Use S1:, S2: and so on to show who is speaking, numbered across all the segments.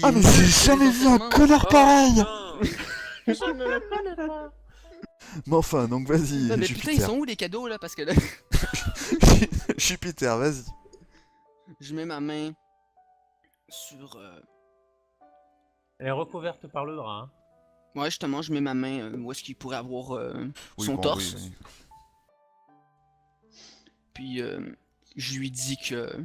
S1: Ah mais j'ai jamais vu un connard pareil.
S2: Je ne le connais pas.
S1: Mais enfin, donc vas-y,
S3: Non mais putain, ils
S1: Jupiter.
S3: sont où les cadeaux là? Parce que là,
S1: Jupiter, vas-y.
S3: je mets ma main sur...
S2: Elle est recouverte par le drap. Hein.
S3: Ouais, justement, je mets ma main où est-ce qu'il pourrait avoir
S1: Oui,
S3: son
S1: bon,
S3: torse.
S1: oui, oui.
S3: Puis je lui dis que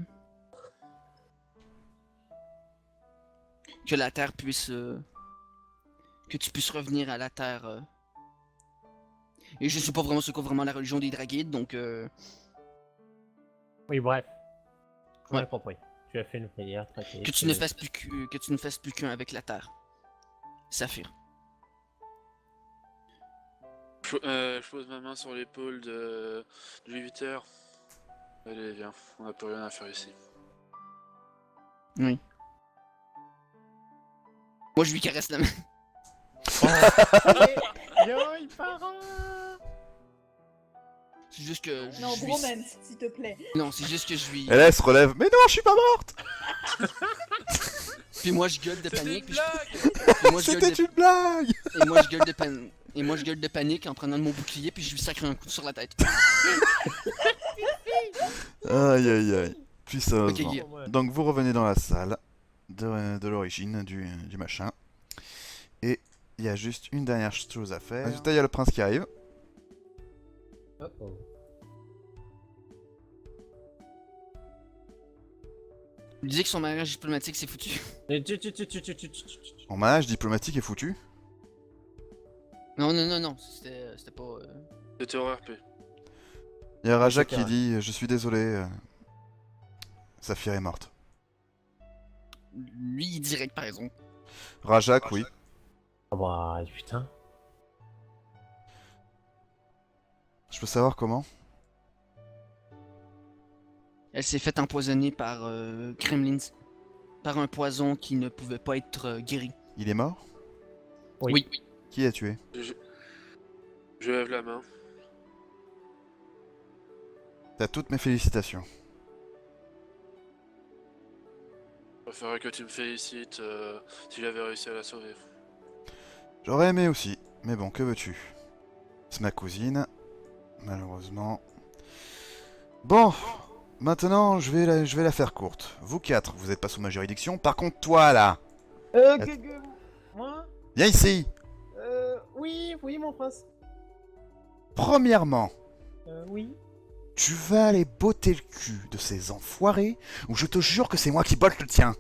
S3: la Terre puisse... que tu puisses revenir à la Terre. Et je sais pas vraiment ce qu'est vraiment la religion des Draguides, donc...
S2: Oui, bref. On
S3: Ouais.
S2: a compris. Tu as fait une prière, traquée.
S3: Que tu ne fasses plus que tu ne fasses plus qu'un avec la Terre. Saphir.
S4: Je pose ma main sur l'épaule de Jupiter. Allez, viens, on n'a plus rien à faire ici.
S3: Oui. Moi, je lui caresse la main.
S2: Yo, il part.
S3: C'est juste que
S5: Non,
S3: je lui...
S5: bromance, s'il te plaît.
S3: Non, c'est juste que je lui...
S1: Et là, elle se relève. Mais non, je suis pas morte.
S3: Puis moi, je gueule de panique. Puis
S4: blague.
S3: puis moi, je gueule
S1: C'était une blague.
S3: Et moi, je gueule de panique. Et moi, je gueule de panique en prenant mon bouclier, puis je lui sacre un coup sur la tête.
S1: Aïe aïe aïe. Puis
S3: Ok,
S1: sérieusement.
S3: Guy.
S1: Donc vous revenez dans la salle de l'origine du machin. Et il y a juste une dernière chose à faire. Résultat, il y a le prince qui arrive.
S2: Oh.
S3: Il disait que son mariage diplomatique c'est foutu.
S1: En mariage diplomatique est foutu.
S3: Non, non, non, non, c'était pas...
S4: C'était horreur P.
S1: Il y a Raja
S2: c'est
S1: qui
S2: carré.
S1: dit je suis désolé. Saphir est morte.
S3: Lui, il dirait que par exemple.
S1: Rajak, oui.
S2: Ah bah, putain.
S1: Je peux savoir comment?
S3: Elle s'est faite empoisonner par Kremlins. Par un poison qui ne pouvait pas être guéri.
S1: Il est mort?
S2: Oui.
S1: Qui a tué?
S4: Je lève la main.
S1: T'as toutes mes félicitations.
S4: Je préférerais que tu me félicites si j'avais réussi à la sauver.
S1: J'aurais aimé aussi, mais bon, que veux-tu? C'est ma cousine, malheureusement. Bon, maintenant je vais la faire courte. Vous quatre, vous êtes pas sous ma juridiction. Par contre, toi là,
S2: Moi
S1: viens ici.
S2: Oui, mon prince.
S1: Premièrement,
S2: Oui.
S1: tu vas aller botter le cul de ces enfoirés, ou je te jure que c'est moi qui botte le tien.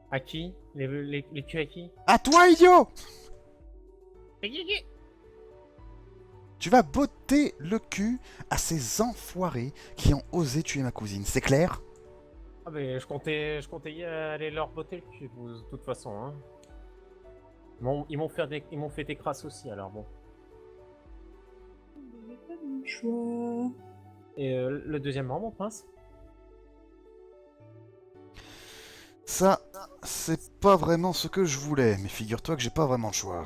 S2: À qui les culs à qui
S1: À toi, idiot! Tu vas botter le cul à ces enfoirés qui ont osé tuer ma cousine, c'est clair?
S2: Ah mais je comptais y aller leur botter le cul, de toute façon. Hein. Ils m'ont fait des crasses aussi, alors bon.
S5: Pas de choix.
S2: Et le deuxièmement, mon prince?
S1: Ça, c'est pas vraiment ce que je voulais, mais figure-toi que j'ai pas vraiment le choix.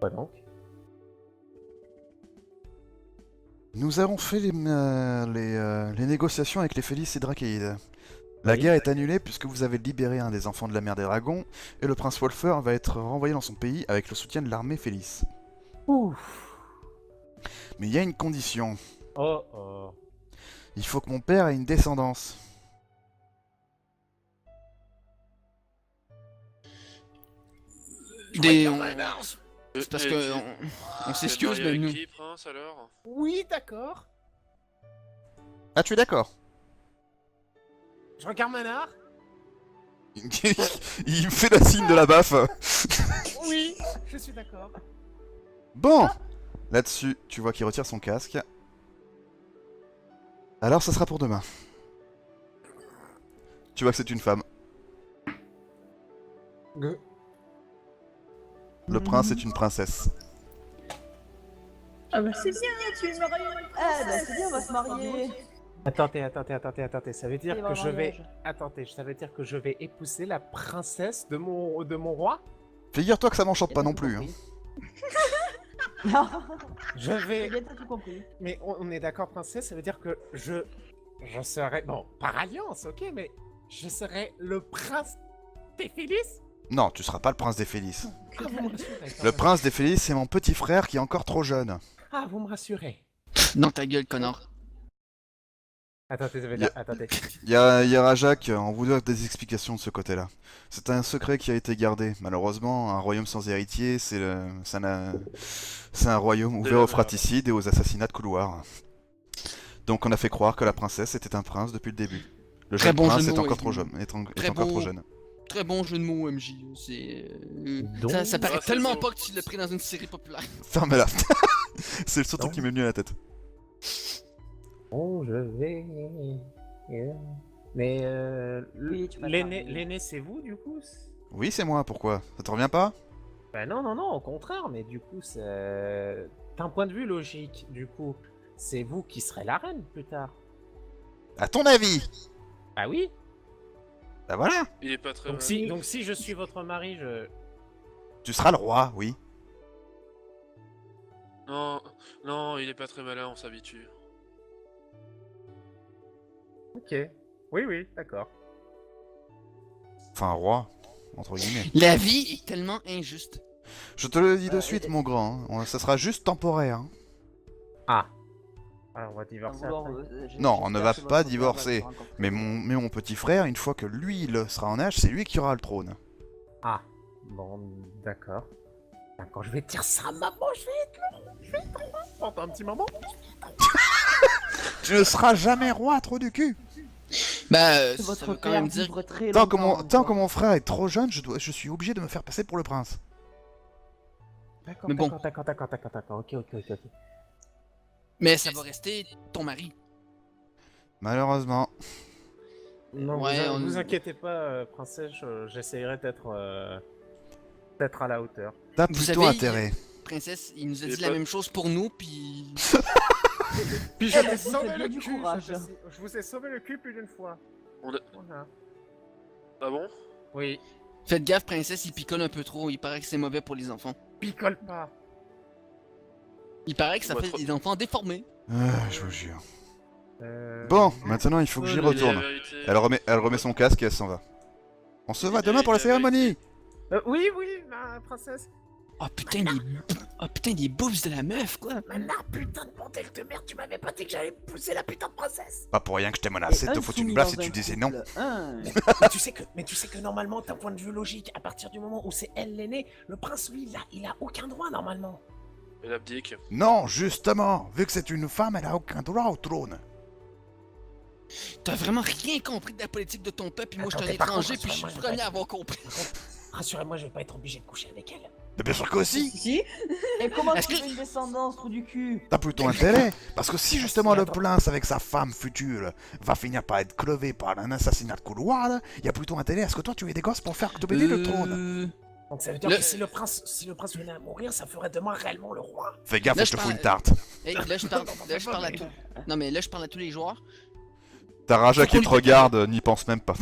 S2: Quoi donc?
S1: Nous avons fait les négociations avec les Félices et Drakeïdes. La
S2: Oui.
S1: guerre est annulée puisque vous avez libéré un des enfants de la mer des dragons, et le prince Wolfer va être renvoyé dans son pays avec le soutien de l'armée Félice.
S2: Ouf.
S1: Mais il y a une condition.
S2: Oh.
S1: Il faut que mon père ait une descendance.
S3: C'est parce que on s'excuse, mais nous...
S4: Qui, prince, alors?
S2: Oui, d'accord.
S1: Ah, tu es d'accord?
S2: Je regarde Manard.
S1: Il fait la signe de la baffe.
S2: Oui, je suis d'accord.
S1: Bon, là-dessus, tu vois qu'il retire son casque. Alors, ça sera pour demain. Tu vois que c'est une femme. Le prince est une princesse.
S5: Ah bah c'est bien, tu es marié. Ah bah c'est bien, on va se marier.
S2: Attendez. Ça veut dire
S5: Il va
S2: que
S5: au
S2: je vais.
S5: mariage.
S2: Attendez, ça veut dire que je vais épouser la princesse de mon roi?
S1: Figure-toi que ça m'enchante pas
S5: J'ai
S1: non
S5: tout
S1: plus. Hein.
S5: compris. Non,
S2: Je
S5: j'ai
S2: vais.
S5: bien tout compris.
S2: Mais on est d'accord, princesse, ça veut dire que je serai. Bon, par alliance, ok, mais je serai le prince Téphilis?
S1: Non, tu seras pas le prince des Félices.
S2: Ah, vous me rassurez. quand
S1: Le
S2: même.
S1: prince des Félices, c'est mon petit frère qui est encore trop jeune.
S2: Ah, vous me rassurez.
S3: Dans ta gueule, connard.
S2: Attendez,
S1: Yeah.
S2: attendez.
S1: Il y a Rajak, on vous doit des explications de ce côté-là. C'est un secret qui a été gardé. Malheureusement, un royaume sans héritier, c'est un royaume ouvert aux
S4: merde.
S1: fraticides et aux assassinats de couloir. Donc on a fait croire que la princesse était un prince depuis le début. Le
S3: Très
S1: jeune
S3: bon
S1: prince
S3: jeu de
S1: est
S3: mots,
S1: encore
S3: oui.
S1: trop jeune.
S3: Très
S1: encore
S3: bon.
S1: trop jeune.
S3: Très bon jeu de mots, MJ. C'est.
S2: Donc-
S3: Ça paraît
S4: Ah, c'est
S3: tellement
S4: faux.
S3: pas que tu l'as pris dans une série populaire.
S1: Fermez-la. C'est le seul truc
S2: Non.
S1: qui m'est venu à la tête.
S2: Bon, je vais. Mais
S5: Oui, tu vas
S2: l'aîné,
S5: faire-
S2: l'aîné, c'est vous du coup?
S1: Oui, c'est moi, pourquoi? Ça te revient pas?
S2: Ben non, au contraire, mais du coup, d'un point de vue logique, du coup, c'est vous qui serez la reine plus tard.
S1: À ton avis?
S2: Ah oui?
S1: Bah voilà.
S4: Il est pas très
S2: Donc si je suis votre mari,
S1: Tu seras le roi, oui.
S4: Non, non, il est pas très malin, on s'habitue.
S2: Ok. Oui, d'accord.
S1: Enfin, roi, entre guillemets.
S3: La vie est tellement injuste.
S1: Je te le dis de suite, mon grand. Ça sera juste temporaire. hein.
S2: Ah. Alors, on va divorcer
S5: Vouloir,
S2: après.
S1: Non, on ne va
S5: j'espère que
S1: pas
S5: votre
S1: divorcer.
S5: père va être encore
S1: Mais
S5: très
S1: mon petit frère, une fois que lui il sera en âge, c'est lui qui aura le trône.
S2: Ah. Bon, d'accord. Quand je vais dire ça à maman, je vais être roi pendant un petit moment.
S1: Tu ne seras jamais roi, trop du cul.
S3: Bah,
S5: C'est
S3: ça
S5: votre
S3: veut quand
S5: père
S3: même dire.
S5: vivre très
S1: Tant
S5: longtemps.
S1: que mon frère est trop jeune, je suis obligé de me faire passer pour le prince.
S2: D'accord,
S3: Mais bon.
S2: d'accord. Ok.
S3: Mais ça va rester ton mari.
S1: Malheureusement.
S2: Non,
S3: Ouais,
S2: vous inquiétez pas, princesse, j'essayerai d'être à la hauteur.
S1: T'as
S3: Vous
S1: plutôt
S3: savez,
S1: intérêt.
S3: Princesse, il nous a
S4: Et
S3: dit
S4: pas-
S3: la même chose pour nous, puis.
S2: Puis
S5: je t'ai sauvé le cul,
S2: je vous ai sauvé le cul plus d'une fois.
S4: On a-
S2: Voilà.
S4: Ah bon?
S2: Oui,
S3: Faites gaffe, princesse, il picole un peu trop. Il paraît que c'est mauvais pour les enfants.
S2: picole pas.
S3: Il paraît que ça
S4: Ouais,
S3: fait
S4: trop-
S3: des enfants déformés.
S1: Je vous jure.
S2: Euh,
S1: Bon, maintenant il faut que j'y
S4: Il est la
S1: retourne.
S4: vérité.
S1: Elle remet son casque et elle s'en va. On se voit demain pour la cérémonie.
S2: oui, ma princesse.
S3: Oh putain, les boobs de la meuf, quoi.
S2: Maintenant, putain de bordel de merde, tu m'avais pas dit que j'allais pousser la putain de princesse.
S1: Pas pour rien que je t'ai menacé de te foutre une blaffe si tu disais non.
S2: Mais tu sais que normalement, d'un point de vue logique, à partir du moment où c'est elle l'aînée, le prince, lui, il a aucun droit normalement.
S4: Elle abdique.
S1: Non, justement, vu que c'est une femme, elle a aucun droit au trône.
S3: T'as vraiment rien compris de la politique de ton peuple, puis moi je suis un
S2: Attends, par
S3: étranger,
S2: contre,
S3: puis je suis le
S2: rassure-moi,
S3: premier à avoir compris.
S2: Rassurez-moi, je vais pas être obligé de coucher avec elle.
S1: Mais bien sûr que si.
S5: Si. Et comment
S3: Est-ce
S5: trouver
S3: que-
S5: une descendance, trou du cul?
S1: T'as plutôt intérêt, parce que si justement le
S2: Attends.
S1: prince avec sa femme future va finir par être crevé par un assassinat de couloir, il y a plutôt intérêt à ce que toi tu aies des gosses pour faire dominer le trône.
S2: Donc ça veut dire
S3: Le-
S2: que si le prince venait à mourir, ça ferait de moi réellement le roi.
S1: Fais gaffe,
S3: Là,
S1: je te
S3: je
S1: fous
S3: parle-
S1: une tarte.
S3: Hey, là je parle à tous. Non mais là je parle à tous les joueurs.
S1: T'as Raja
S3: Faut
S1: qui
S3: qu'on
S1: te
S3: lui-
S1: regarde, n'y pense même pas.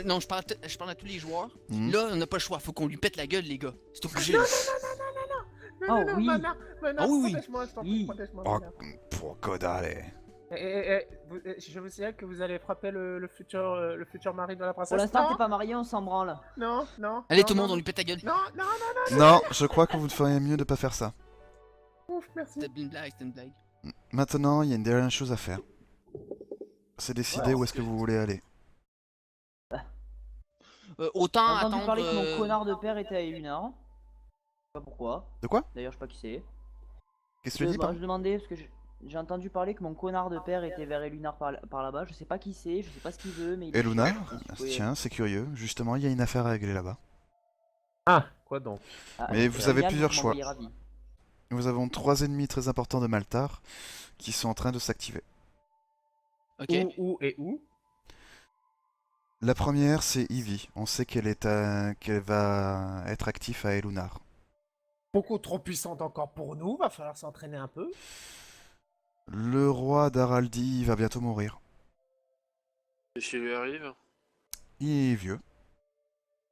S3: Non, je parle à tous les joueurs.
S1: Hmm.
S3: Là, on n'a pas le choix, faut qu'on lui pète la gueule, les gars. C'est obligé. là.
S5: Oh oui.
S2: Mana,
S3: Ah oui, oui.
S2: protège-moi, je t'en prie,
S5: Oui.
S2: protège-moi.
S1: Oh,
S2: Mana.
S1: pour Godale.
S2: Je vous signale que vous allez frapper le futur mari de la princesse.
S5: Pour l'instant,
S2: Non,
S5: t'es pas marié, on s'en branle.
S2: non.
S3: Allez,
S2: non,
S3: tout le monde,
S2: non.
S3: on lui pète la gueule.
S2: Non,
S1: Non, je crois que vous feriez mieux de pas faire ça.
S2: ouf, merci.
S3: C'était une blague, c'était une blague.
S1: Maintenant, il y a une dernière chose à faire. C'est décider où est-ce que vous voulez aller.
S3: Autant
S5: J'ai entendu
S3: attendre.
S5: parler que mon connard de père était à Elunar. Je sais pas pourquoi.
S1: De quoi?
S5: D'ailleurs, je sais pas qui c'est.
S1: Qu'est-ce que tu dis,
S5: Je demandais parce que j'ai entendu parler que mon connard de père était vers Elunar par là-bas. Je sais pas qui c'est, je sais pas ce qu'il veut, mais il
S1: Et
S5: est
S1: Luna?
S5: cher, donc si vous pouvez-
S1: Tiens, c'est curieux. Justement, il y a une affaire à régler là-bas.
S2: Ah, quoi donc?
S5: Ah,
S1: Mais vous avez
S5: Yann,
S1: plusieurs
S5: vous
S1: choix.
S5: m'envoyez ravi.
S1: Nous avons 3 ennemis très importants de Maltar qui sont en train de s'activer.
S3: Ok.
S2: Où?
S1: La première, c'est Ivy. On sait qu'elle va être active à Elunar.
S2: Beaucoup trop puissante encore pour nous, va falloir s'entraîner un peu.
S1: Le roi d'Araldi va bientôt mourir.
S4: Qu'est-ce qui lui arrive?
S1: Il est vieux.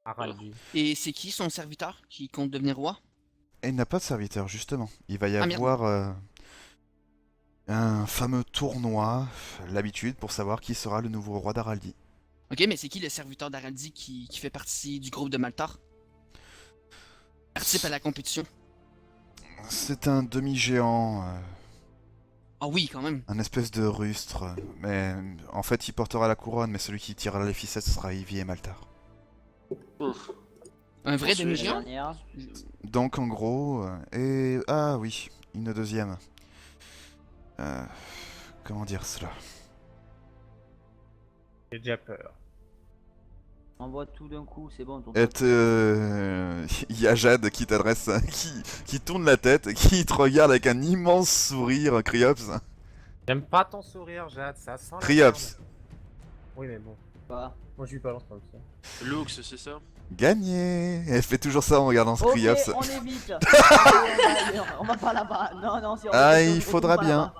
S2: Araldi.
S3: Et c'est qui son serviteur qui compte devenir roi?
S1: Et il n'a pas de serviteur, justement. Il va y
S3: Ah, merde.
S1: avoir un fameux tournoi, l'habitude, pour savoir qui sera le nouveau roi d'Araldi.
S3: Ok, mais c'est qui le serviteur d'Araldi qui fait partie du groupe de Maltar? Participe à la compétition.
S1: C'est un demi-géant,
S3: Ah oui, quand même.
S1: un espèce de rustre. Mais en fait, il portera la couronne, mais celui qui tirera les ficelles sera Ivy et Maltar.
S3: Un vrai
S4: Ensuite,
S5: La
S3: demi-géant?
S5: dernière.
S1: Donc en gros, et ah oui, une deuxième. Comment dire cela?
S2: J'ai déjà peur.
S5: Envoie tout d'un coup, c'est bon.
S1: Il y a Jade qui t'adresse, qui tourne la tête, qui te regarde avec un immense sourire, Criops.
S2: J'aime pas ton sourire, Jade, ça sent la
S1: Criops,
S2: merde. Oui, mais bon.
S5: Pas.
S2: Moi, je lui balance comme ça.
S4: Lux, c'est ça?
S1: gagné. Elle fait toujours ça en regardant ce
S5: Ok,
S1: Criops.
S5: on évite. Allez, on va pas là-bas. Non, si on
S1: Ah,
S5: retourne,
S1: il
S5: on
S1: faudra
S5: retourne pas
S1: bien.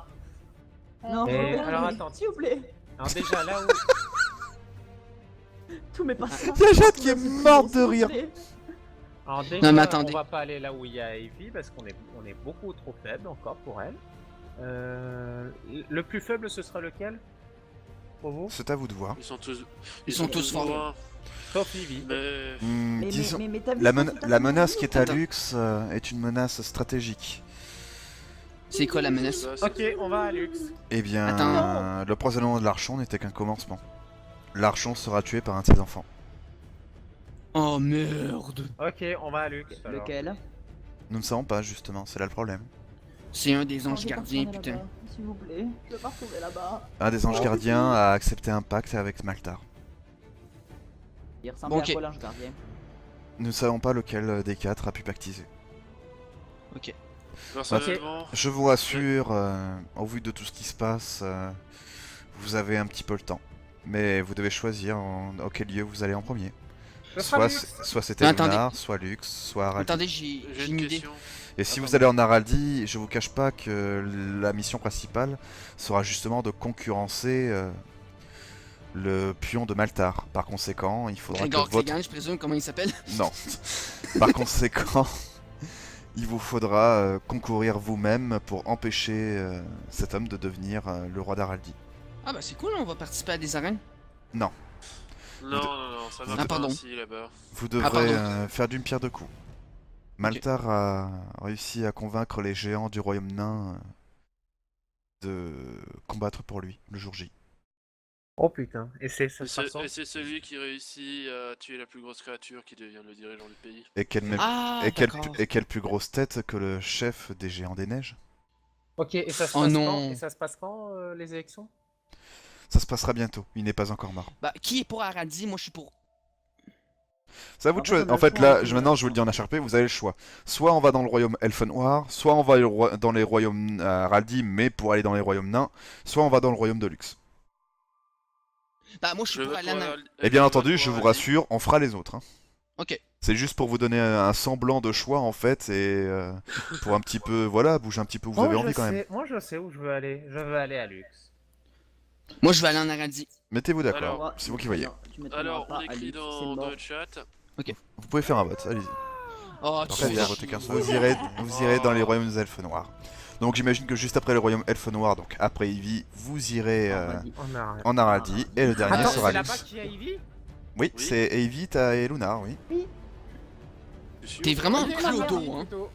S5: là-bas. Non,
S2: Et
S5: s'il vous plaît,
S2: alors,
S5: allez,
S2: attends.
S5: s'il vous plaît.
S2: Alors déjà, là où...
S5: Tout mais pas ça.
S1: Il y a Jade qui est morte de rire.
S2: Alors déjà,
S3: Non, mais attendez.
S2: on va pas aller là où il y a Evie, parce qu'on est beaucoup trop faible encore pour elle. Le plus faible, ce sera lequel? Pour vous?
S1: C'est à vous de voir.
S4: Ils
S3: sont tous forts.
S4: forts.
S2: Sauf Evie.
S4: Mais
S1: Disons,
S5: Mais t'as vu
S1: la,
S5: ça,
S1: men-
S5: c'est
S1: la
S5: ta
S1: menace
S5: vie,
S1: qui est à
S3: Attends.
S1: Lux est une menace stratégique.
S3: C'est quoi la menace?
S4: bah, c'est-
S2: Ok, on va à Lux.
S1: Eh bien,
S3: Attends.
S1: le empoisonnement de l'Archon n'était qu'un commencement. L'Archon sera tué par un de ses enfants.
S3: Oh merde!
S2: Ok, on va à Lux. alors.
S5: Lequel?
S1: Nous ne savons pas, justement, c'est là le problème.
S3: C'est un des
S5: Je
S3: anges
S5: veux pas
S3: gardiens,
S5: retourner
S3: putain.
S5: là-bas, s'il vous plaît. Je veux pas retourner là-bas.
S1: Un des anges
S2: Oh.
S1: gardiens a accepté un pacte avec Maltar.
S5: Il ressemble
S3: Ok.
S5: à quoi l'ange gardien?
S1: Nous ne savons pas lequel des quatre a pu pactiser.
S4: personnellement,
S1: Je vous rassure, au vu de tout ce qui se passe, vous avez un petit peu le temps. Mais vous devez choisir auquel lieu vous allez en premier.
S2: Ce sera
S1: Soit,
S2: Lux.
S1: soit c'était
S3: Attendez.
S1: Lunar, soit Lux, soit Araldi.
S3: Attendez, j'ai
S4: j'ai
S3: une
S4: une
S3: idée.
S4: question.
S1: Et si
S4: Attends.
S1: vous allez en Araldi, je vous cache pas que la mission principale sera justement de concurrencer le pion de Maltar. Par conséquent, il faudra
S3: Grégor
S1: que votre...
S3: Clégan, je présume, comment il s'appelle?
S1: Non. Par conséquent, il vous faudra concourir vous-même pour empêcher cet homme de devenir le roi d'Araldi.
S3: Ah bah c'est cool, on va participer à des arènes.
S4: Non, ça
S1: Ah,
S4: marche pas
S3: pardon.
S4: ainsi là-bas.
S1: Vous devrez
S3: pardon.
S1: faire d'une pierre deux coups. Maltar a réussi à convaincre les géants du royaume nain de combattre pour lui le jour J.
S2: Oh putain, et ça
S4: Et
S2: sera sans.
S4: c'est celui qui réussit à tuer la plus grosse créature qui devient le dirigeant du pays.
S1: Et quelle,
S3: Ah,
S1: et quelle,
S3: d'accord.
S1: et quelle plus grosse tête que le chef des géants des neiges?
S2: Ok, et ça se
S3: Oh
S2: passe
S3: non.
S2: quand? Et ça se passe quand, les élections?
S1: Ça se passera bientôt, il n'est pas encore mort.
S3: Bah, qui est pour Araldi? Moi, je suis pour.
S1: C'est à vous de
S5: En fait,
S1: choisir.
S5: on a
S1: En
S5: le
S1: fait,
S5: choix,
S1: là,
S5: on a
S1: maintenant,
S5: le
S1: je vous le dis en HRP, vous avez le choix. Soit on va dans le royaume Elfenoir, soit on va dans les royaumes Araldi, mais pour aller dans les royaumes nains, soit on va dans le royaume de Lux.
S3: Bah, moi, je suis
S4: Je
S3: pour
S4: vote
S3: Alana.
S1: Et bien
S4: je
S1: entendu,
S4: vote
S1: je
S4: pour
S1: vous
S4: Araldi.
S1: rassure, on fera les autres. Hein.
S3: Ok.
S1: C'est juste pour vous donner un semblant de choix, en fait, et pour un petit peu, voilà, bouger un petit peu où vous avez envie quand même.
S2: Moi, je sais où je veux aller. Je veux aller à Lux.
S3: Moi, je vais aller en Araldi.
S1: Mettez-vous d'accord,
S4: Alors,
S1: c'est vous qui voyez.
S5: Non, tu m'étonneras
S4: Alors,
S5: pas,
S4: on écrit
S5: Alix, c'est
S4: dans
S5: mort.
S4: le chat.
S1: Vous pouvez faire un vote, allez-y.
S3: Oh, tu
S1: Très
S3: fais
S1: bien,
S3: chier.
S1: vous irez dans les royaumes des elfes noirs. Donc j'imagine que juste après les royaumes elfes noirs, donc après Ivy, vous irez
S5: Ah, vas-y.
S2: On a rien.
S1: en Araldi, et le dernier
S2: Attends,
S1: sera
S2: c'est
S1: Lux.
S2: là-bas qu'il y a Ivy?
S1: Oui,
S4: Oui.
S1: c'est Evie, t'as et Lunar, oui.
S4: Je suis
S3: T'es
S4: où
S3: vraiment
S2: Ok,
S3: clodo,
S2: Ivy,
S3: hein.
S2: plutôt.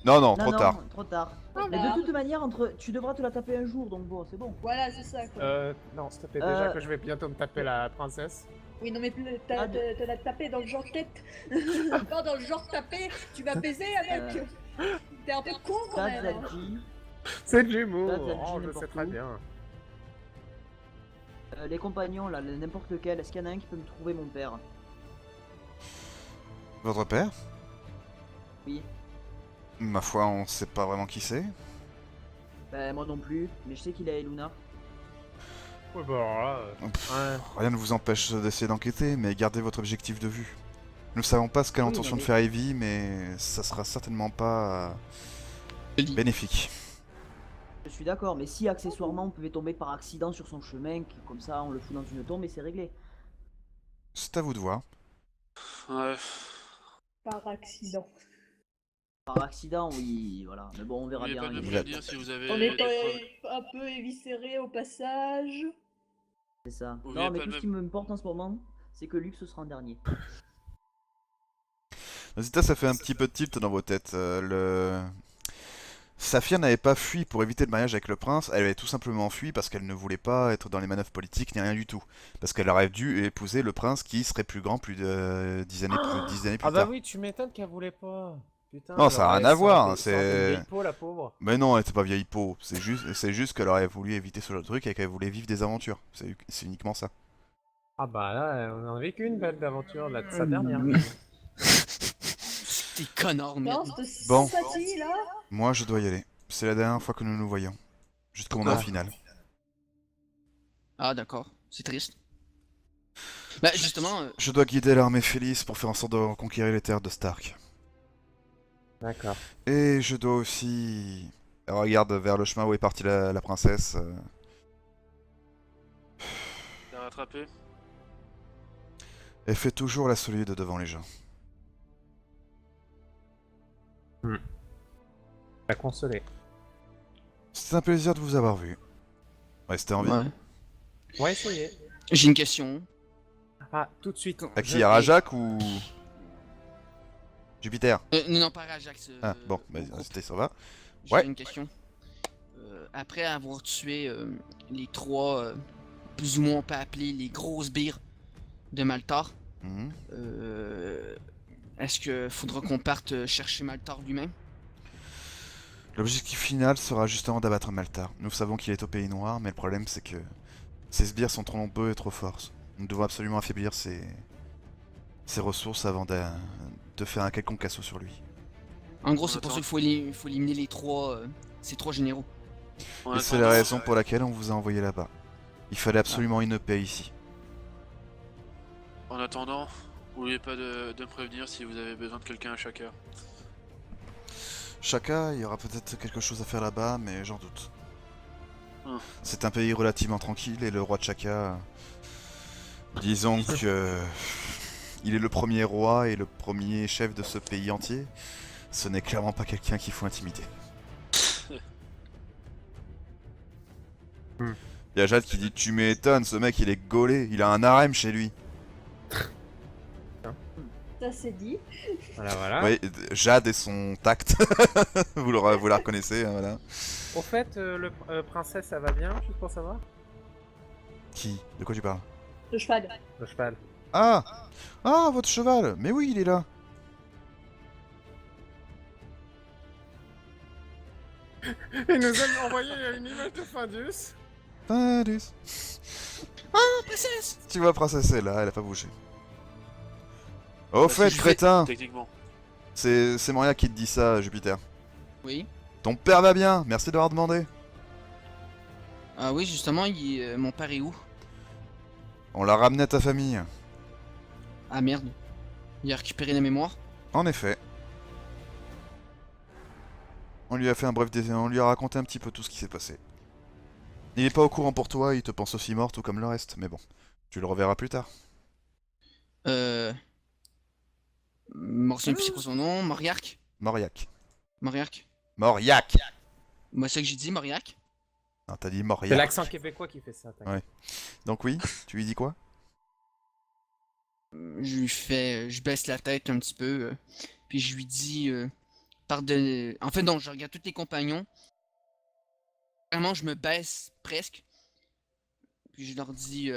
S1: Non, non,
S5: Non,
S1: trop
S5: non,
S1: tard.
S5: trop tard.
S6: Ah,
S5: Mais
S6: bah.
S5: de toute manière, tu devras te la taper un jour, donc bon, c'est bon.
S6: Voilà, c'est ça quoi.
S2: Non, s'il te plaît, déjà
S5: Euh,
S2: que je vais bientôt me taper la princesse.
S6: Oui, non, mais
S5: Ah,
S6: te la taper dans le genre tête. Pas dans le genre taper, tu vas baiser avec. T'es un peu con quand
S5: That's
S6: même. hein.
S5: Zadji.
S2: C'est de l'humour.
S5: Là, t'as dit
S2: Oh, je
S5: n'importe
S2: sais très
S5: où.
S2: bien.
S5: Les compagnons, là, n'importe lequel, est-ce qu'il y en a un qui peut me trouver mon père?
S1: Votre père?
S5: Oui.
S1: Ma foi, on sait pas vraiment qui c'est.
S5: Ben, moi non plus, mais je sais qu'il a Eluna.
S2: Ouais, bah alors là.
S1: Pff,
S2: Ouais.
S1: Rien ne vous empêche d'essayer d'enquêter, mais gardez votre objectif de vue. Nous ne savons pas ce qu'a
S5: Oui,
S1: l'intention
S5: non,
S1: de
S5: mais-
S1: faire Evie, mais ça sera certainement pas bénéfique.
S5: Je suis d'accord, mais si accessoirement on pouvait tomber par accident sur son chemin, comme ça on le fout dans une tombe et c'est réglé.
S1: C'est à vous de voir.
S4: Ouais.
S6: Par accident.
S5: Par accident, oui, voilà. Mais bon, on verra
S4: N'oubliez
S5: bien.
S4: pas de
S5: il-
S4: me prévenir si vous avez.
S6: On est
S4: des problèmes.
S6: un peu éviscéré au passage.
S5: C'est ça.
S4: Oubliez
S5: Non, mais
S4: pas
S5: tout
S4: le
S5: ce qui m'importe en ce moment, c'est que Lux sera en dernier.
S1: Zita, ça fait un petit peu de tilt dans vos têtes. Saphir n'avait pas fui pour éviter le mariage avec le prince, elle avait tout simplement fui parce qu'elle ne voulait pas être dans les manœuvres politiques ni rien du tout. Parce qu'elle aurait dû épouser le prince qui serait plus grand plus de 10 années plus
S2: Ah bah
S1: tard.
S2: oui, tu m'étonnes qu'elle voulait pas. Putain,
S1: Non, ça a rien à voir, hein,
S2: c'est une
S1: c'est...
S2: vieille peau, la pauvre.
S1: Mais non, elle était pas vieille peau, c'est juste qu'elle aurait voulu éviter ce genre de truc et qu'elle voulait vivre des aventures. C'est uniquement ça.
S2: Ah bah là, on en a vécu une belle aventure, là, de sa dernière.
S3: T'es connard,
S6: Non,
S3: merde.
S6: cette
S1: Bon.
S6: sympathie là.
S1: Moi, je dois y aller. C'est la dernière fois que nous nous voyons. Jusqu'au moment
S2: Ah.
S1: final.
S3: Ah, d'accord. C'est triste. Bah, justement,
S1: Je dois guider l'armée Félix pour faire en sorte de reconquérir les terres de Stark.
S2: D'accord.
S1: Et je dois aussi... Regarde vers le chemin où est partie la princesse.
S4: T'as rattrapé?
S1: Elle fait toujours la solide devant les gens.
S2: La consoler.
S1: C'est un plaisir de vous avoir vu. Restez en vie.
S3: ouais.
S2: On va essayer.
S3: J'ai une question.
S2: Ah, tout de suite.
S1: À qui? À Rajak ou... Jupiter?
S3: Non, non, pas Rajax.
S1: Ah, bon, bah,
S3: au groupe.
S1: c'était ça va.
S3: J'ai
S1: Ouais.
S3: une question. Après avoir tué les trois, plus ou moins on peut appeler les grosses bires de Maltar,
S1: Mhm.
S3: est-ce que faudra qu'on parte chercher Maltar lui-même?
S1: L'objectif final sera justement d'abattre Maltar. Nous savons qu'il est au Pays Noir, mais le problème c'est que ces sbires sont trop nombreux et trop forts. Nous devons absolument affaiblir ses ressources avant de faire un quelconque assaut sur lui.
S3: En gros,
S4: On
S3: c'est pour
S4: attend.
S3: ça qu'il faut éliminer les trois, ces trois généraux.
S4: En
S1: Et c'est
S4: attendant,
S1: la raison pour laquelle on vous a envoyé là-bas. Il fallait absolument une paix ici.
S4: En attendant, n'oubliez pas de me prévenir si vous avez besoin de quelqu'un à chaque heure.
S1: Chaka, il y aura peut-être quelque chose à faire là-bas, mais j'en doute.
S4: Ah.
S1: C'est un pays relativement tranquille et le roi de Chaka... Disons que... Il est le premier roi et le premier chef de ce pays entier. Ce n'est clairement pas quelqu'un qu'il faut intimider. Il y a Jade qui dit tu m'étonnes, ce mec il est gaulé, il a un harem chez lui.
S6: Ça c'est dit.
S2: Voilà, voilà.
S1: Oui, Jade et son tact. vous la reconnaissez, hein, voilà.
S2: Au fait, le princesse, ça va bien, juste pour savoir?
S1: Qui? De quoi tu parles?
S6: Le cheval.
S2: Le cheval.
S1: Ah! Ah, votre cheval! Mais oui, il est là!
S2: Il nous a envoyé une image de Findus.
S1: Tadus.
S3: Ah, princesse!
S1: Tu vois, princesse est là, elle a pas bougé. Au fait,
S3: je
S1: crétin!
S4: Techniquement.
S1: C'est Moria qui te dit ça, Jupiter.
S3: Oui.
S1: Ton père va bien, merci d'avoir demandé.
S3: Ah oui, justement, mon père est où?
S1: On l'a ramené à ta famille.
S3: Ah merde. Il a récupéré la mémoire?
S1: En effet. On lui a fait un bref on lui a raconté un petit peu tout ce qui s'est passé. Il est pas au courant pour toi, il te pense aussi mort tout comme le reste, mais bon. Tu le reverras plus tard.
S3: Morceau, c'est quoi son nom? Moriark?
S1: Moriac.
S3: Moriark?
S1: Moriac!
S3: Moi, c'est ça que j'ai dit, Moriark?
S1: Non, t'as dit
S2: C'est
S1: Moriac.
S2: l'accent québécois qui fait ça. t'inquiète.
S1: Ouais. Donc oui, tu lui dis quoi?
S3: Je baisse la tête un petit peu, puis je lui dis, pardonne. En fait, non, je regarde tous les compagnons. Vraiment, je me baisse presque. Puis je leur dis,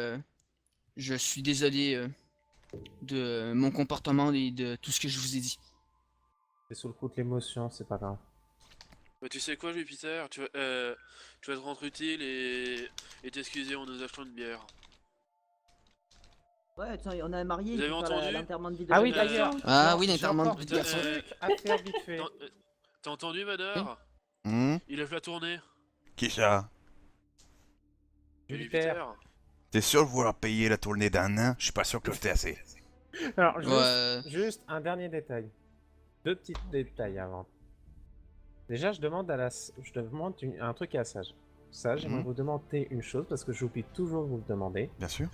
S3: je suis désolé de mon comportement et de tout ce que je vous ai dit.
S2: C'est sous le coup de l'émotion, c'est pas grave.
S4: Bah, tu sais quoi, Jupiter, tu vas te rendre utile et t'excuser en nous achetant une bière.
S5: Ouais, tiens, on a un marié,
S4: Vous
S5: il
S4: avez
S5: faut faire
S4: entendu
S5: l'enterrement de vie de
S2: Ah oui,
S5: jeune
S2: d'ailleurs.
S5: garçon.
S3: Ah
S2: Non,
S3: oui,
S2: j'ai
S3: l'enterrement
S2: encore
S3: de
S2: deux
S3: garçon.
S2: trucs à faire vite fait.
S4: T'as entendu, Vador?
S1: Hmm?
S4: Il lève la tournée.
S1: Qui ça?
S2: Jupiter.
S1: T'es sûr de vouloir payer la tournée d'un nain? Je suis pas sûr que je t'ai assez.
S2: Alors, juste,
S3: Ouais.
S2: juste un dernier détail. Deux petits détails avant. Déjà, je demande un truc à Sage. Sage, j'aimerais
S1: Mhm.
S2: vous demander une chose parce que j'oublie toujours de vous le demander.
S1: Bien sûr.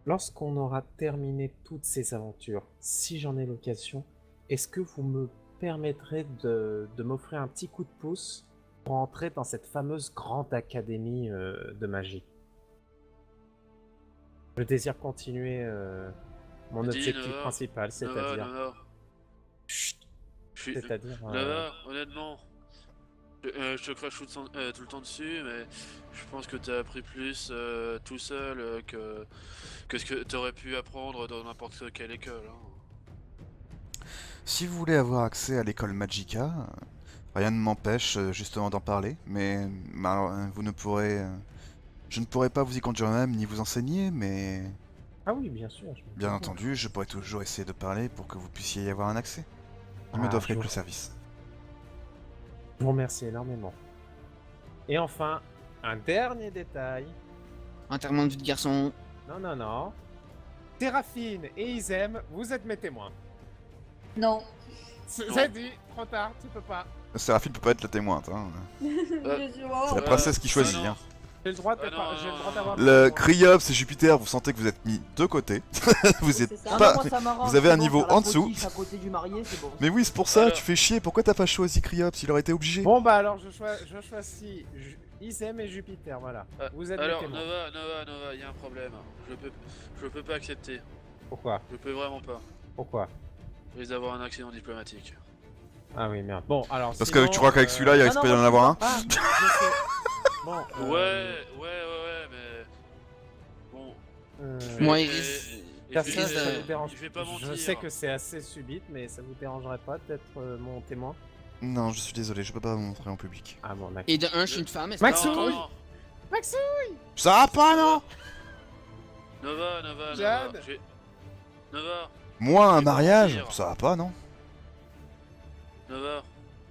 S2: Lorsqu'on aura terminé toutes ces aventures, si j'en ai l'occasion, est-ce que vous me permettrez de m'offrir un petit coup de pouce pour entrer dans cette fameuse grande académie de magie? Je désire continuer mon
S4: Dis,
S2: objectif
S4: Nova.
S2: principal, c'est-à-dire...
S4: Nova. Chut.
S2: C'est-à-dire...
S4: Nova, honnêtement, je te crache tout le temps dessus, mais je pense que t'as appris plus tout seul que ce que t'aurais pu apprendre dans n'importe quelle école. Hein.
S1: Si vous voulez avoir accès à l'école Magica, rien ne m'empêche justement d'en parler, mais vous ne pourrez... je ne pourrai pas vous y conduire même ni vous enseigner, mais
S2: Ah oui, bien sûr.
S1: bien entendu, je pourrais toujours essayer de parler pour que vous puissiez y avoir un accès. Il me
S2: Ah,
S1: doit offrir
S2: je
S1: le service.
S2: Je vous remercie énormément. Et enfin, un dernier détail.
S3: Enterrement de vie de garçon.
S2: Non. Séraphine et Isem, vous êtes mes témoins.
S6: Non.
S2: C'est dit, trop tard, tu peux pas.
S1: Séraphine peut pas être la témointe, hein.
S6: Je suis mort.
S1: C'est la princesse qui choisit,
S4: non.
S1: hein.
S2: J'ai le droit
S4: Ah non.
S2: j'ai le droit d'avoir...
S1: Le Cryops et Jupiter, vous sentez que vous êtes mis de côté. Vous êtes
S6: C'est ça.
S5: Ah non,
S1: pas...
S5: moi, ça m'arrange,
S1: vous avez
S5: c'est
S1: un
S5: bon,
S1: niveau
S5: faire la
S1: en dessous.
S5: potiche à côté du marié, c'est bon.
S1: Mais oui, c'est pour ça,
S4: Alors.
S1: tu fais chier, pourquoi t'as pas choisi Cryops? Il aurait été obligé.
S2: Bon bah alors je choisis Isem et Jupiter, voilà. Vous êtes mes
S4: Alors,
S2: témoins.
S4: Nova, il y a un problème. Je peux pas accepter.
S2: Pourquoi?
S4: Je peux vraiment pas.
S2: Pourquoi?
S4: Je risque d'avoir un accident diplomatique.
S2: Ah oui, merde. Bon, alors
S1: Parce
S2: sinon,
S1: que tu crois qu'avec celui-là, il
S5: Ah
S1: risque
S5: non,
S1: pas d'en
S5: moi,
S1: avoir un?
S2: Ah, je sais. Bon,
S4: Ouais, mais... Bon...
S3: Moi,
S4: Et-
S3: il
S4: et-
S3: risque-
S4: et je
S2: Personne,
S4: vais-
S2: ça vous dérange.
S4: Je vais pas mentir.
S2: Je sais que c'est assez subite, mais ça vous dérangerait pas d'être mon témoin?
S1: Non, je suis désolé, je peux pas vous montrer en public.
S2: Ah bon, d'accord.
S3: Et de un, je suis une femme. est-ce
S2: Maxou
S3: que-
S4: Non,
S1: Ça va pas, non?
S4: Nova,
S2: Jade.
S4: Nova,
S1: Moi, un
S4: Je vais pas
S1: mariage?
S4: mentir.
S1: Ça va pas, non?
S4: Nova,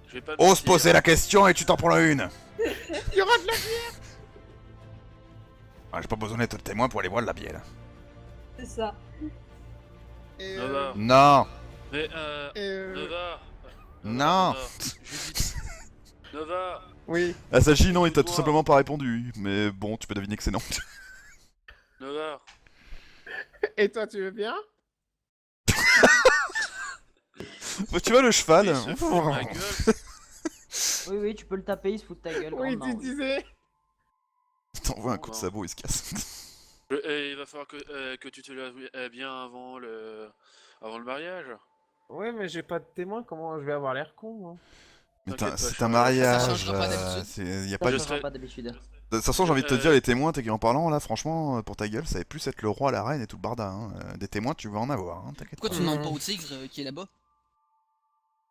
S4: je vais pas te
S1: Ose
S4: mentir.
S1: poser la question et tu t'en prends la une.
S2: Il y aura de la bière.
S1: Ah, j'ai pas besoin d'être témoin pour aller boire de la bière.
S6: C'est ça.
S4: Nova,
S1: Non.
S4: mais Nova.
S1: Non.
S4: Nova,
S2: Oui.
S1: Ah, Sachi, non, il t'a tout simplement pas répondu. Mais bon, tu peux deviner que c'est non.
S4: Nova.
S2: Et toi, tu veux bien?
S1: Tu vois le cheval?
S4: Il se fout de ma gueule.
S5: Oui, tu peux le taper, il se fout de ta gueule.
S2: Oui,
S5: grandement,
S2: tu
S5: oui.
S2: disais.
S1: T'envoies un coup de sabot, il se casse.
S4: Et il va falloir que tu te laves bien avant le mariage.
S2: Ouais, mais j'ai pas de témoin, comment je vais avoir l'air con, moi?
S1: Mais
S4: T'inquiète pas,
S1: c'est
S4: je
S1: un
S4: ferai-
S1: mariage.
S3: Ça changera pas d'habitude.
S1: Y a
S5: Ça
S1: pas
S5: ne
S1: de...
S4: Je
S5: changera
S4: serai-
S5: pas d'habitude.
S1: De toute façon, j'ai envie de te dire, les témoins, t'es en parlant là, franchement, pour ta gueule, ça va plus être le roi, la reine et tout le barda. Hein. Des témoins, tu vas en avoir, hein, t'inquiète
S3: Pourquoi
S1: pas.
S3: tu demandes pas au tigre qui est là-bas?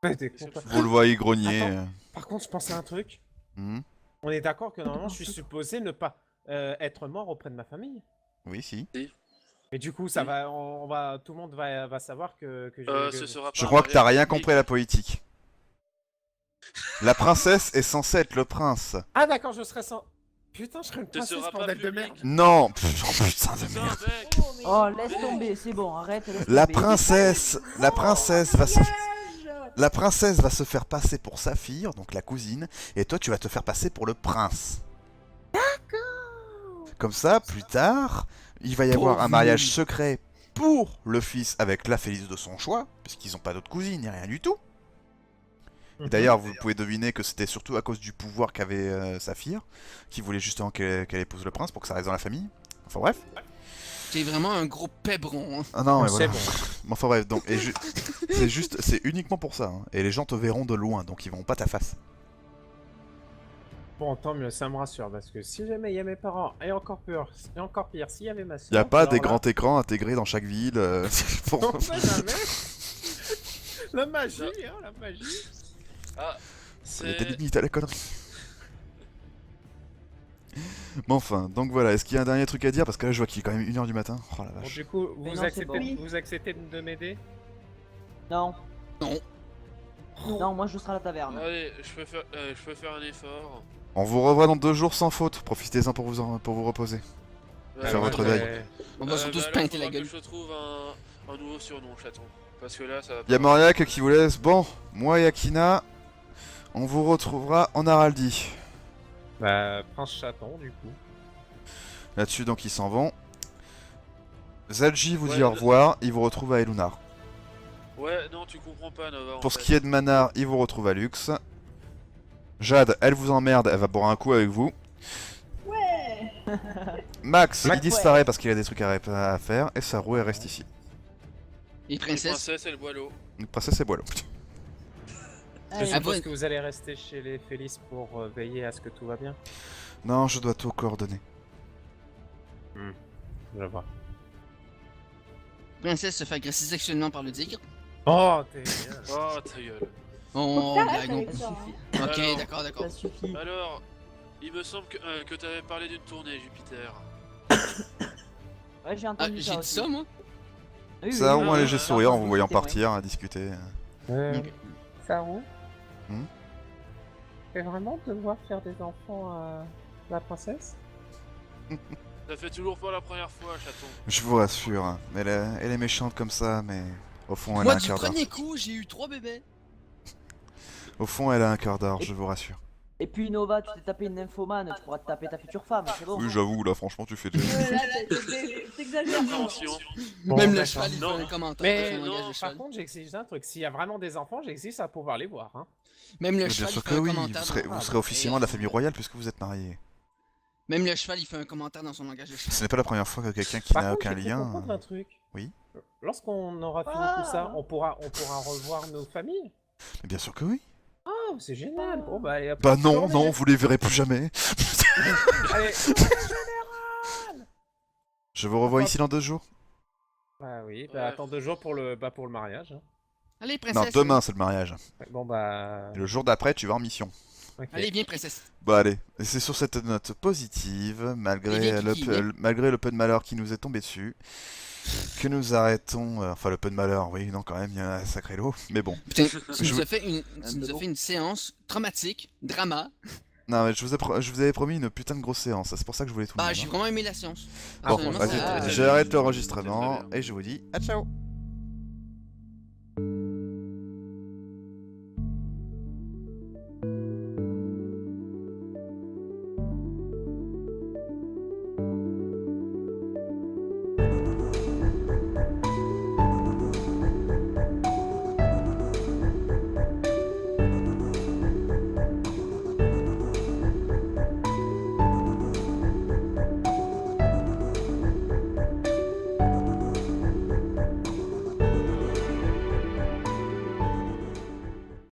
S2: Ouais, t'es con, toi.
S1: Vous le voyez grogner.
S2: Attends. Par contre, je pensais à un truc.
S1: Hmm.
S2: On est d'accord que normalement, je suis supposé ne pas être mort auprès de ma famille.
S1: Oui, si.
S2: Et du coup, ça va, tout le monde va savoir que
S4: Ce sera pas
S1: Je
S4: un
S1: crois que t'as
S4: mariage
S1: rien
S4: public.
S1: compris à la politique. La princesse est censée être le prince.
S2: Ah d'accord, je serais sans... Putain, je serais une
S4: Ce
S2: princesse,
S4: sera pas
S2: bordel de
S4: public.
S2: merde.
S1: Non. Pff, oh, putain de
S4: Putain,
S1: merde.
S4: mec.
S5: Oh, laisse tomber, c'est bon, arrête. Laisse
S1: La
S5: tomber.
S1: princesse va se...
S6: Mariage.
S1: La princesse va se faire passer pour Saphir, donc la cousine, et toi tu vas te faire passer pour le prince. D'accord. Comme ça, plus tard, il va y avoir un mariage secret pour le fils avec la Félix de son choix, puisqu'ils n'ont pas d'autre cousine ni rien du tout. Et d'ailleurs, vous pouvez deviner que c'était surtout à cause du pouvoir qu'avait Saphir, qui voulait justement qu'elle épouse le prince pour que ça reste dans la famille. Enfin bref.
S3: T'es vraiment un gros pébron. Hein.
S1: Ah non, mais
S2: C'est
S1: voilà. Mais enfin bref, donc, c'est uniquement pour ça. Hein. Et les gens te verront de loin, donc ils verront pas ta face.
S2: Bon, tant mieux, ça me rassure, parce que si jamais il y a mes parents, et encore pire, s'il y avait ma soeur...
S1: Y a pas
S2: alors
S1: des
S2: là,
S1: grands écrans intégrés dans chaque ville. Pour-
S2: On sait jamais. La magie, hein, la magie.
S4: Ah,
S1: Il y a
S4: c'est...
S1: des limites à la connerie. Mais enfin, donc voilà, est-ce qu'il y a un dernier truc à dire? Parce que là je vois qu'il est quand même 1h du matin. Oh la
S2: Bon,
S1: vache.
S2: du coup,
S5: Mais
S2: vous
S5: non, c'est
S2: acceptez,
S5: bon.
S2: vous acceptez de m'aider?
S5: Non.
S3: Non.
S5: Non, moi je serai à la taverne.
S4: Allez, je peux faire un effort.
S1: On vous revoit dans 2 jours sans faute. Profitez-en pour vous reposer. Faire votre deuil.
S3: On va surtout se
S4: alors,
S3: pinter la
S4: faudra
S3: gueule.
S4: que je trouve un nouveau surnom, chaton. Parce que là, ça va
S1: Y'a
S4: pas-
S1: Mauriac qui vous laisse. Bon, moi et Akina, on vous retrouvera en Araldi.
S2: Bah, Prince Chaton, du coup.
S1: Là-dessus, donc ils s'en vont. Zadji vous dit
S4: Ouais,
S1: au revoir, il vous retrouve à Elunar.
S4: Ouais, non, tu comprends pas, Nova. en
S1: Pour ce
S4: fait.
S1: qui est de Manar, il vous retrouve à Lux. Jade, elle vous emmerde, elle va boire un coup avec vous.
S6: Ouais.
S1: Max, il
S2: Max,
S1: disparaît parce qu'il a des trucs à faire, et sa roue elle reste ici.
S3: Et
S4: Les
S3: princesse.
S4: princesses, elle boit l'eau.
S1: Donc princesse et boileau.
S2: Je
S5: Allez,
S3: Ah,
S2: suppose
S3: bon.
S2: que vous allez rester chez les Félix pour veiller à ce que tout va bien.
S1: Non, je dois tout coordonner.
S2: Je vois.
S3: Princesse se fait agresser sexuellement par le tigre.
S2: Oh, t'es...
S4: Oh, ta gueule.
S3: On
S6: T'arrêtes
S3: blague, on-
S6: avec ça, hein.
S3: Ok,
S4: Alors.
S3: d'accord, d'accord.
S5: Ça suffit.
S4: Alors, il me semble que t'avais parlé d'une tournée, Jupiter.
S5: Ouais, j'ai
S3: Ah,
S5: entendu ça
S3: j'ai dit
S5: aussi.
S3: ça, moi?
S5: Oui,
S1: Ça a au
S5: oui,
S1: moins un
S4: oui,
S1: léger
S4: oui,
S1: sourire en
S5: oui,
S1: vous voyant
S5: c'était vrai.
S1: partir à discuter.
S3: Ok.
S2: Ça roule
S1: Hmm.
S2: Fais vraiment devoir faire des enfants à la princesse?
S4: Ça fait toujours pas la première fois, chaton.
S1: Je vous rassure, hein, elle est méchante comme ça, mais au fond elle a
S3: Moi,
S1: un
S3: du
S1: quart d'heure.
S3: premier coup, j'ai eu 3 bébés.
S1: Au fond elle a un quart d'heure, je vous rassure.
S5: Et puis Nova, tu t'es tapé une nymphomane, tu pourras te taper ta future femme, c'est bon.
S1: Oui, j'avoue, là franchement tu fais déjà.
S6: Ouais, là, t'exagères.
S4: Attention.
S2: Bon,
S3: Même le
S2: d'accord.
S3: cheval, il fait
S4: Non.
S3: un commentaire
S2: Mais
S3: sur son langage de
S2: par
S3: cheval.
S2: contre, j'exige un truc. S'il y a vraiment des enfants, j'exige à pouvoir les voir. Hein.
S3: Même le
S1: Mais bien
S3: cheval,
S1: sûr
S3: il fait
S1: que
S3: un
S1: oui,
S3: commentaire.
S1: vous
S3: dans-
S1: serez officiellement de la famille royale puisque vous êtes mariés.
S3: Même le cheval, il fait un commentaire dans son langage de cheval.
S1: Ce n'est pas la première fois que quelqu'un qui
S2: Par
S1: n'a
S2: contre,
S1: aucun
S2: j'ai cru
S1: lien.
S2: comprendre un truc.
S1: Oui.
S2: Lorsqu'on aura fini tout ça, on pourra revoir nos familles.
S1: Mais bien sûr que oui.
S2: Oh, c'est génial. Bon, bah, allez, hop,
S1: Bah non,
S2: tournez.
S1: non, vous les verrez plus jamais.
S2: Allez.
S1: Je vous revois ici dans 2 jours.
S2: Bah oui,
S4: Ouais.
S2: attends 2 jours pour le mariage. Hein.
S3: Allez,
S1: Non,
S3: princesse.
S1: demain c'est le mariage.
S2: Ouais, bon bah...
S1: Et le jour d'après, tu vas en mission.
S2: ok.
S3: Allez, viens, princesse.
S1: Bah allez, et c'est sur cette note positive, malgré
S3: Les vieilles kikis,
S1: malgré le peu de malheur qui nous est tombé dessus, que nous arrêtons... enfin le peu de malheur, oui, non quand même, il y a un sacré lot, mais bon.
S3: Putain, tu
S1: Je
S3: nous
S1: vous-
S3: as fait une séance traumatique, drama.
S1: Non mais je vous avais promis une putain de grosse séance, c'est pour ça que je voulais tout le
S3: Bah,
S1: monde,
S3: j'ai
S1: hein.
S3: vraiment aimé la séance.
S1: Bon,
S3: Personnellement,
S1: vas-y,
S3: ça-
S4: très bien.
S1: j'arrête
S4: Très
S1: l'enregistrement,
S4: bien.
S1: et je vous dis à ciao.